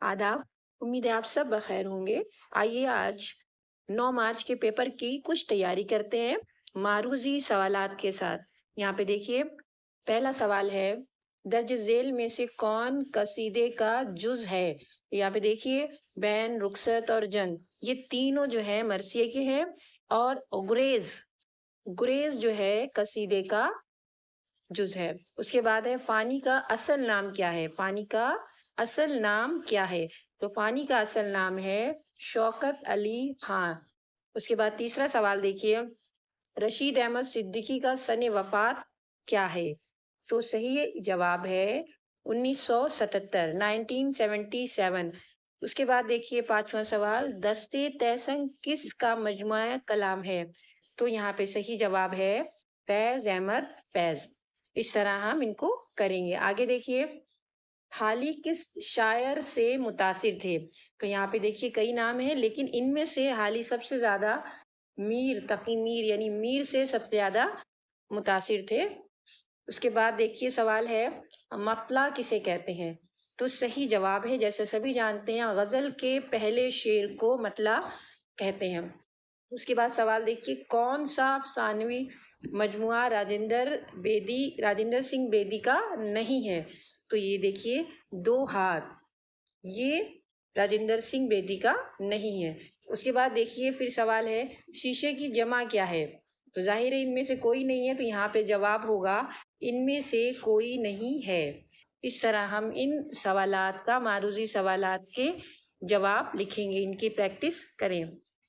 आदाब। उम्मीद है आप सब बखैर होंगे। आइए आज 9 मार्च के पेपर की कुछ तैयारी करते हैं मारूजी सवालात के साथ। यहाँ पे देखिए, पहला सवाल है, दर्ज झेल में से कौन कसीदे का जुज है? यहाँ पे देखिए, बैन, रुखसत और जंग, ये तीनों जो है मरसिए के हैं। और गुरेज, गुरेज जो है कसीदे का जुज है। उसके बाद है, पानी का असल नाम क्या है? पानी का असल नाम क्या है? तो पानी का असल नाम है शौकत अली खां। उसके बाद तीसरा सवाल देखिए, रशीद अहमद सिद्दीकी का सने वफात क्या है? तो सही जवाब है 1977, 1977। उसके बाद देखिए पांचवा सवाल, दस्ते तहसंग किस का मजमुआ कलाम है? तो यहाँ पे सही जवाब है फैज अहमद फैज। इस तरह हम इनको करेंगे। आगे देखिए, हाली किस शायर से मुतासिर थे? तो यहाँ पे देखिए कई नाम हैं, लेकिन इनमें से हाली सबसे ज्यादा मीर, तकी मीर यानी मीर से सबसे ज्यादा मुतासिर थे। उसके बाद देखिए सवाल है, मतला किसे कहते हैं? तो सही जवाब है, जैसे सभी जानते हैं, गजल के पहले शेर को मतला कहते हैं। उसके बाद सवाल देखिए, कौन सा अफसानवी मजमुआ राजेंद्र सिंह बेदी का नहीं है? तो ये देखिए, दो हाथ, ये राजेंद्र सिंह बेदी का नहीं है। उसके बाद देखिए फिर सवाल है, शीशे की जमा क्या है? तो जाहिर है इनमें से कोई नहीं है, तो यहाँ पे जवाब होगा इनमें से कोई नहीं है। इस तरह हम इन सवालात का, मारूजी सवालात के जवाब लिखेंगे, इनकी प्रैक्टिस करें।